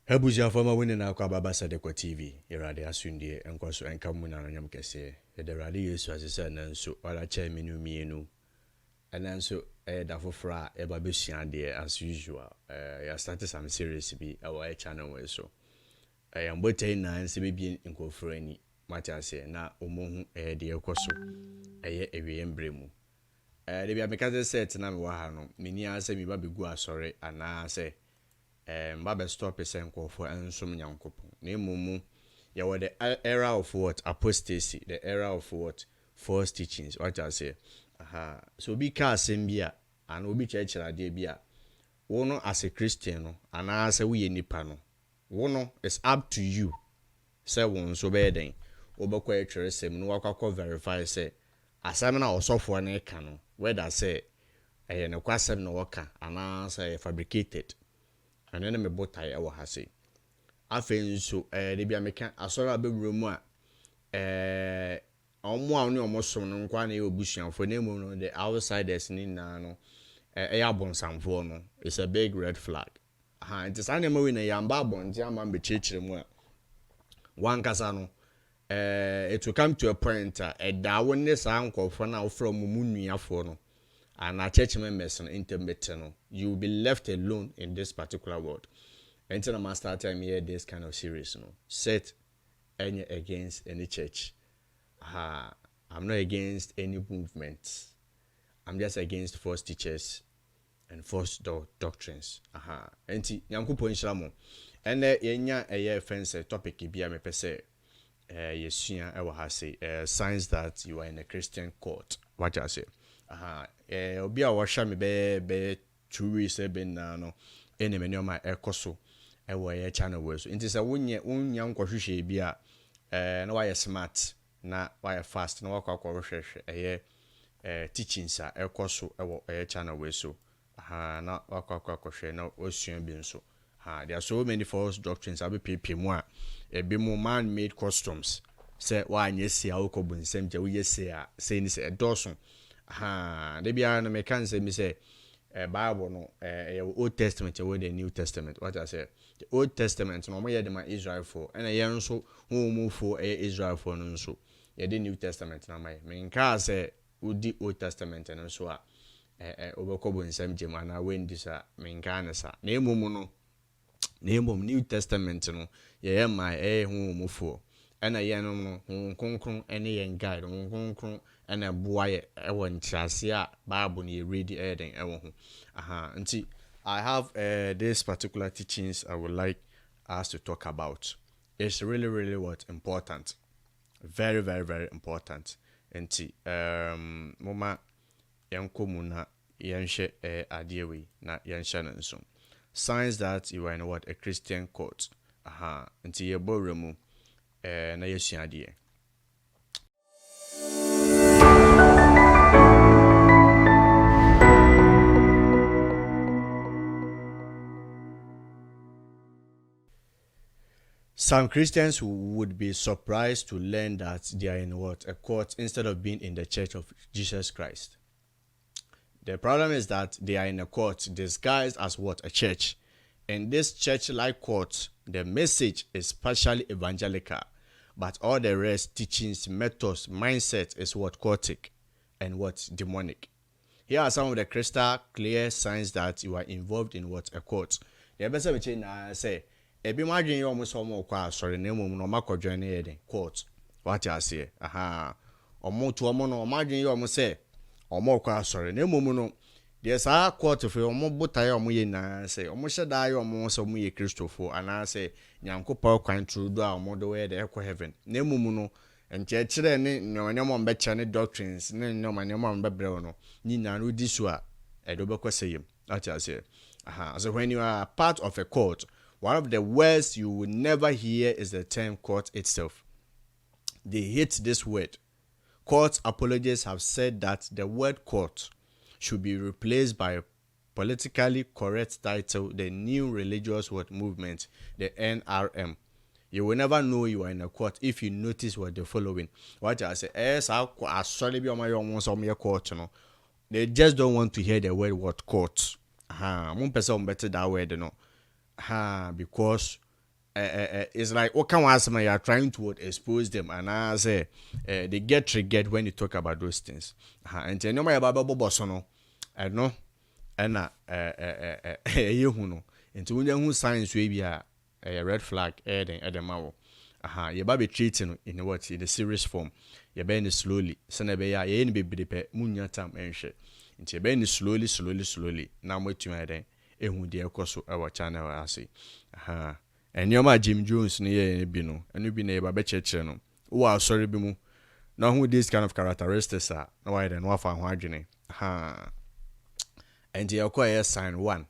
Hebuja former winning na kwa baba SethEkow TV. Irade asundie enkoso enkamu na nyam kese. Ederade Yesu asese na nso wala che menu mienu. Ena nso da fofra e ba besua de as usual. Ya start some series bi our channel we so. Ya mbote na nse bibie nkofra ni. Matiase na omohu de ekoso. Eye ewie mbremu. De bia mekaze set na me wa ha no. Meni ase mi ba begu asore ana se Mbabe stop esenko for ensom nyankopon na emumu ya were the era of what apostasy, the era of what false teachings, what I say. So be ka asembia and obi church ade bia wono as a Christian no and as a we nipa no wono it's up to you say won so be den obekwa etweresem no wakwa verify say asem na osofo na eka no whether say ne kwasem na waka and say fabricated. And then me botai e wa ha sei afen nso de bia meka asoro abewuro mu a omo a oni omo som no nkwa na e obusuanfo na emu no the outsiders ni na no ya bonsamfo no it's a big red flag. It is an we na yamba bonti ama mbe chechire mu a one kasa no it will come to a point da wonne sa nkofo na from mu nuafo no and our church members and intimate no, you will be left alone in this particular world. Until I start time here this kind of series, no, set any against any church. I'm not against any movement. I'm just against false teachers and false doctrines. Enti nyankupo nhyiramo. Ene yenya eye fence topic bia me pese yesua e wa ha say signs that you are in a Christian court. What I say? Obi a washa me be 2 weeks na no ene me nyoma ekoso e wo ye channel we so nti se wonye nkwahwehwe bi a na wa smart na wa fast na wakwa hwehwe teachings a ekoso e wo ye channel we so na wakwa hwehwe na osua bi nso there are so many false doctrines abi pepe mu a ebi mu man made customs se wa anyesi a ukobu nsem je wo yesi a se ni se edoso de bia no me kan say me say Bible no Old Testament or the New Testament. What I say, the Old Testament no more my Israel for and a young so who move for Israel for no so the New Testament na my me nka say udi Old Testament and so obekobo nsem jema na when this me nka na sa na emum no na emum New Testament no ye my who move for and a young no konkron any young guide konkron and a boy ewan trasia Bible ni read eden ewo ho nti I have this particular teachings I would like us to talk about. It's really what important, very important. Nti moma yankomu na yanshe adewe na yansha nanso signs that you are in what a Christian court. Nti yeboremu na yesu ade. Some Christians would be surprised to learn that they are in what? A court instead of being in the church of Jesus Christ. The problem is that they are in a court disguised as what? A church. In this church-like court, the message is partially evangelical, but all the rest, teachings, methods, mindset is what? Cultic and what? Demonic. Here are some of the crystal clear signs that you are involved in what? A court. The best of it say, ebi madwen yo mo so mo kwa asore na emom no makodwen na yeden court what I say omo to omo no madwen yo mo say omo kwa asore na emom no de sa court fe omo botaye omo ye na say omo hyeda yo omo so mo ye Christopher ana say nyankopɔ kwan trudo a omo do we de ekɔ heaven na emom no enche kire ne nyamo mbecha ne doctrines ne nyamo mbebrew no nyina no di so a edo bekɔ sayem what I say so when you are part of a court, one of the words you will never hear is the term court itself. They hate this word. Court apologists have said that the word court should be replaced by a politically correct title, the New Religious Word Movement, the NRM. You will never know you are in a court if you notice what the following. What I say, they just don't want to hear the word court. One person better that word, because it's like what can one say you are trying to expose them, and I say they get triggered when you talk about those things. And no matter about boss no, no, and you know, and to who signs we be a red flag, at the mouth. You be treating in what in the serious form. You bend slowly. Send be ya any be prepared. Munya time and shit. Into bend slowly. Now wait to my day. Who dear course our channel I say. And your my Jim Jones near Bino, and you be neighbor betcha channel. Wow, sorry, Bimu. Now who these kind of characteristics are. No, I don't know if I'm watching. And you acquire sign 1.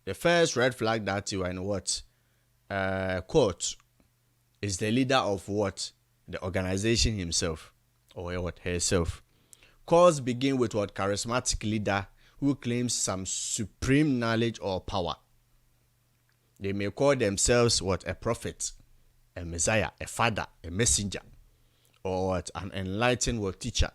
The first red flag that you are in what? Court is the leader of what? The organization himself or what herself. Courts begin with what? Charismatic leader who claims some supreme knowledge or power. They may call themselves what? A prophet, a messiah, a father, a messenger, or what? An enlightened world teacher.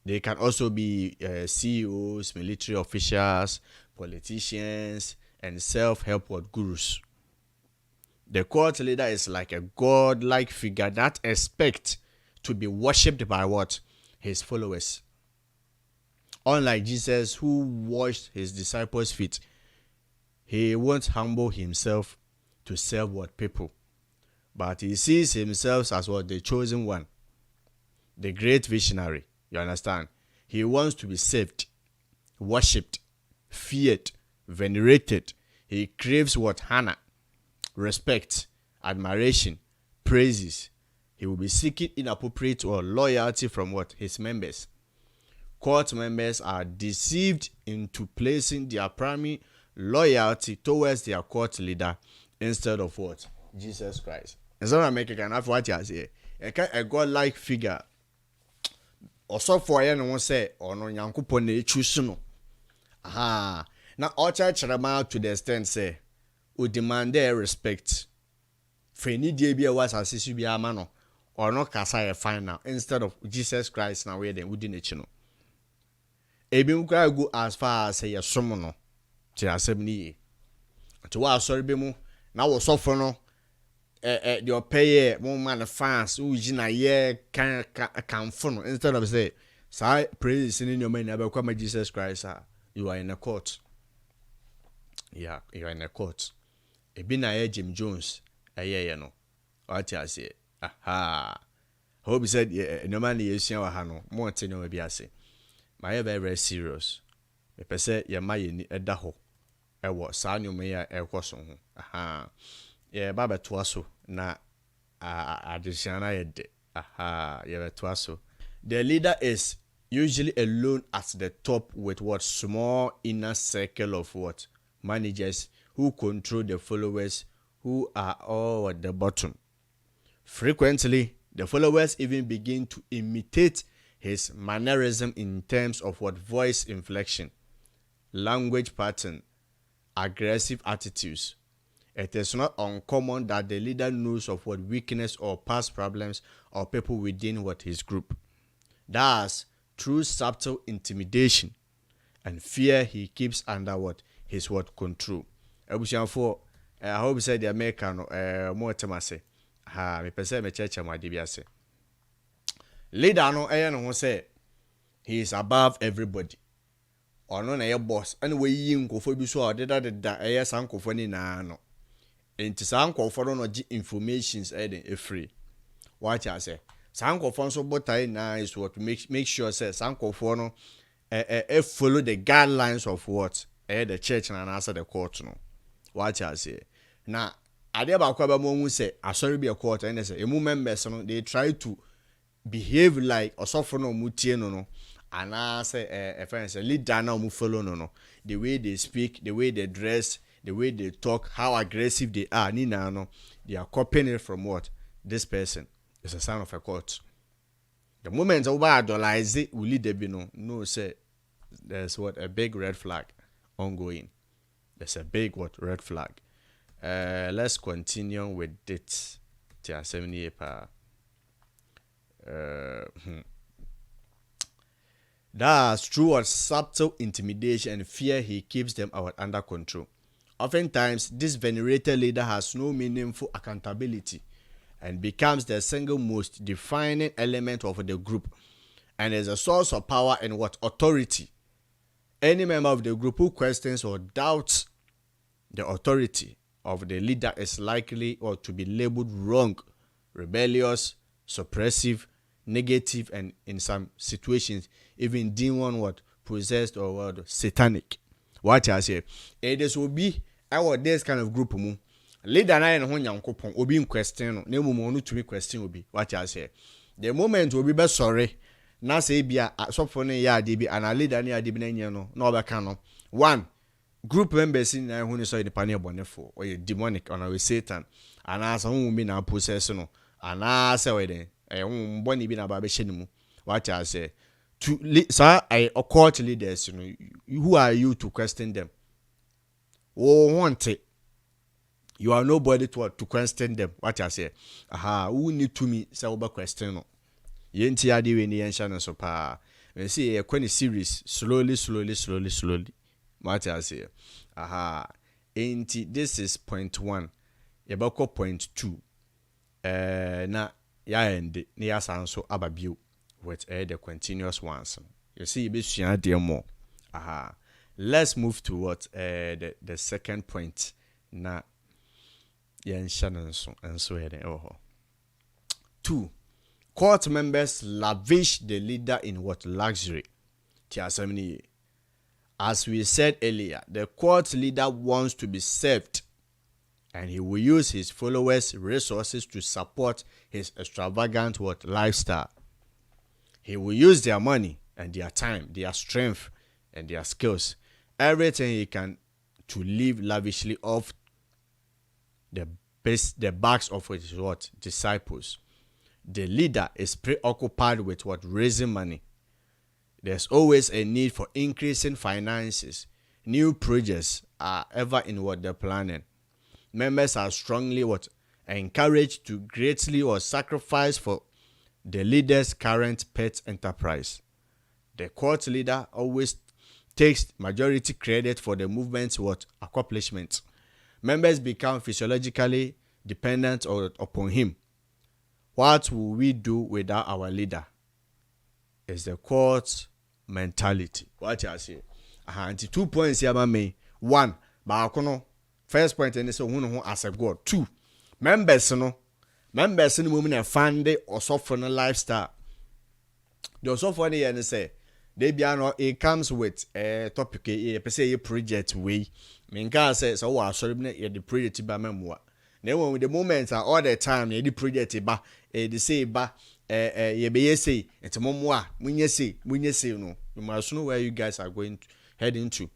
They can also be CEOs, military officials, politicians, and self-help world gurus. The court leader is like a god-like figure that expects to be worshipped by what? His followers. Unlike Jesus, who washed his disciples' feet, he won't humble himself to serve what? People. But he sees himself as what? The chosen one. The great visionary. You understand? He wants to be saved, worshipped, feared, venerated. He craves what? Honor, respect, admiration, praises. He will be seeking inappropriate or loyalty from what? His members. Court members are deceived into placing their primary loyalty towards their court leader instead of what? Jesus Christ. And so I make a kind of what you say. A god-like figure. Also for you no say or no Yankopon na choose no. Now all church to the extent say we demand their respect. For any day be was as be a man or no kasa final instead of Jesus Christ now we then within it no. Ebi nkra go as far as say yesom no. Ti asem ni. To wa sorry be mu na wo sofo no your pay more man fans who jina ye can phone instead of say praise in your man about Jesus Christ. You are in a court. Yeah, you are in a court. A bina Jim Jones no what I say. Hope he said no man is your hano more tenure maybe I say my very serious. Me pese ye ma ye eda ho ewo saa nyome ya ekoso ho ye baba toaso na additional yede ye toaso. The leader is usually alone at the top with what? Small inner circle of what? Managers who control the followers who are all at the bottom. Frequently, the followers even begin to imitate his mannerism in terms of what? Voice inflection, language pattern, aggressive attitudes. It is not uncommon that the leader knows of what? Weakness or past problems or people within what? His group. Thus, through subtle intimidation and fear, he keeps under what? His what? Control. I hope said the American more temase. Me pese me church ma dibiase. Leader no no say he is above everybody. Or no na your boss. Anyway, yi nkofo bi so odeda sankofo ni na no. Enti sankofo no gi informations free. What I say? Sankofo so botai na is what make sure say sankofo no follow the guidelines of what? The church and answer the court no. What I say? Now, ade ba kwa ba mo hu say asori be a court and say emu members no they try to behave like osofo no mutie no and I say a friend say leader na mu follow no. The way they speak, the way they dress, the way they talk, how aggressive they are, they are copying it from what? This person. It's a sign of a court. The moment over idolize it, will lead the no say there's what? A big red flag ongoing. There's a big what? Red flag. Let's continue with it. That's through what? Subtle intimidation and fear he keeps them under control. Oftentimes, this venerated leader has no meaningful accountability and becomes the single most defining element of the group and is a source of power and authority. Any member of the group who questions or doubts the authority of the leader is likely or to be labeled wrong, rebellious, suppressive, negative, and in some situations even demon possessed or satanic. What I say, it will be our this kind of group leader na ho nyankopon obi in question no na mumu no to be question obi. What I say, the moment will be sorry na say bia asofo no ya ade bi ana leader na ade bi na nye no na obeka no one group members in na hu ni so nipa na ebonefo or demonic or na Satan ana asa hu bi na possess no ana say we den hu boni bi na ba be hye mu. What I say, to occult leaders, who are you to question them? Want it. You are nobody to question them. What I say, who need to me say over question? Yenti adi we ni yensha so pa. We see a quite series slowly. What I say, this is point 1. Yebako point 2. Na ya end ni ya sanso ababiu with the continuous ones. You see, you be dear more. Let's move to what the second point. Na yen shannon and so oh. 2. Court members lavish the leader in what luxury. As we said earlier, the court leader wants to be served, and he will use his followers' resources to support his extravagant lifestyle. He will use their money and their time, their strength and their skills, everything he can to live lavishly off the backs of his disciples. The leader is preoccupied with raising money. There's always a need for increasing finances. New projects are ever in they're planning. Members are strongly encouraged to greatly sacrifice for the leader's current pet enterprise. The court leader always takes majority credit for the movement's accomplishments. Members become physiologically dependent upon him. What will we do without our leader? Is the court's mentality. What I say? 2 points here, me. 1, first point and so who as a god. 2, members in the women are funded or suffer lifestyle. The suffer and say they be it comes with a topic a project way. Minka says so sorry the project by memoir. Then when the moments are all the time the project ba they say ba ye be say it's momwa when you say no. You must know where you guys are going to head into.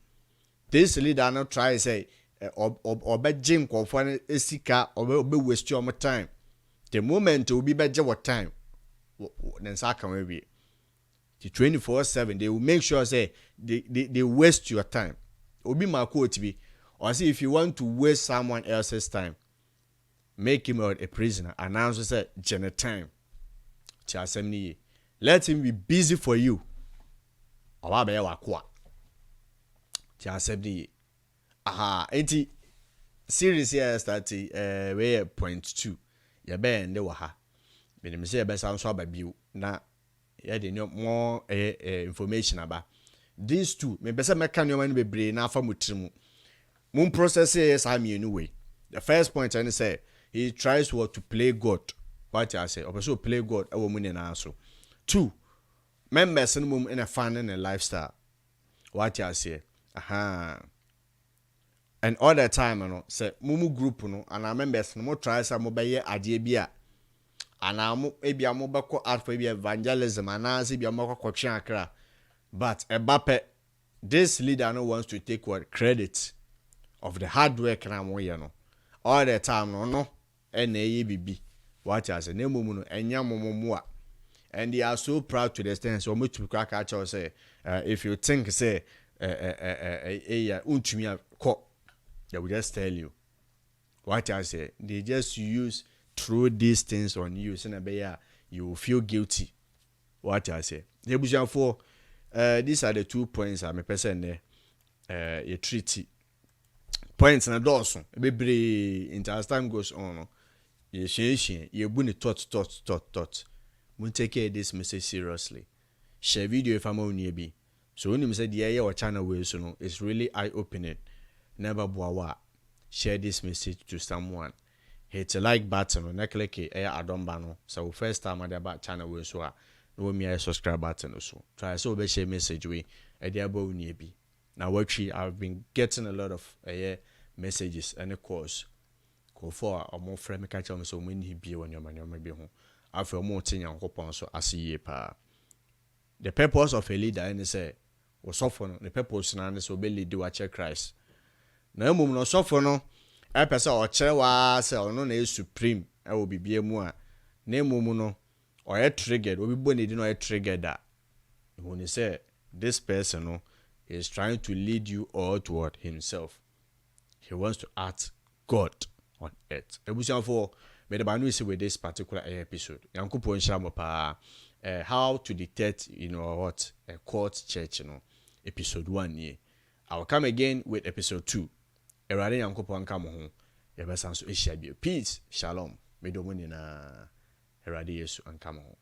This leader not try say or gym confine esika or be waste your time. The moment will be better what time then can be the 24/7 they will make sure say they waste your time. Obi my quote be or see if you want to waste someone else's time, make him a prisoner. Announce say general time. Let him be busy for you. Series here starting where point 2. Ya ben de waha. Me dem say be sound so ababiu na ya de more information about these two. Me be say meka no man bebre na afa mutrimu. Mun process is anyway. The first point I say he tries to play God. What I say, also play God a woman in answer. 2, members in a fun and a lifestyle. What I say, and all the time, say mumu group and our members no more try some mobile idea and I'm maybe a mobile art for evangelism and as if you're more coaching. But Mbappe, this leader no wants to take credit of the hard work and I'm all the time no NABB. What I say, and they are so proud to the extent so much to crack at you say, if you think say, they will just tell you. What I say, they just use throw these things on you, so you will feel guilty. What I say, these are the 2 points I'm a person there, a treaty. points na dawson bebre into as time goes on no you bu ni thought we take care this message seriously share video if I'm on bi so when you say the area or channel way so no it's really eye opening never boawa share this message to someone hit the like button or click it adomba no so first time at about channel way so no me subscribe button so try so be share message we about bi now actually I've been getting a lot of messages and of course go for a more friend me catch me so when he be on your man be home after more thing yankopon so asiye pa the purpose of a leader and say was suffer the purpose na so be lead wa che Christ na emum no suffer no e pese o kire wa say ono na supreme e wo bibie mu a na emum no o ye triggered obi bo ne di no ye triggered that when he say this person no is trying to lead you all toward himself. He wants to act God on earth. For me the banu is with this particular episode. Yankopon shamo pa how to detect what a court church episode 1 here. I will come again with episode 2. Erade Yankopon come ho. Yebesan so ehia bi. Peace, shalom. Me do mo ni na Erade Yesu an come ho.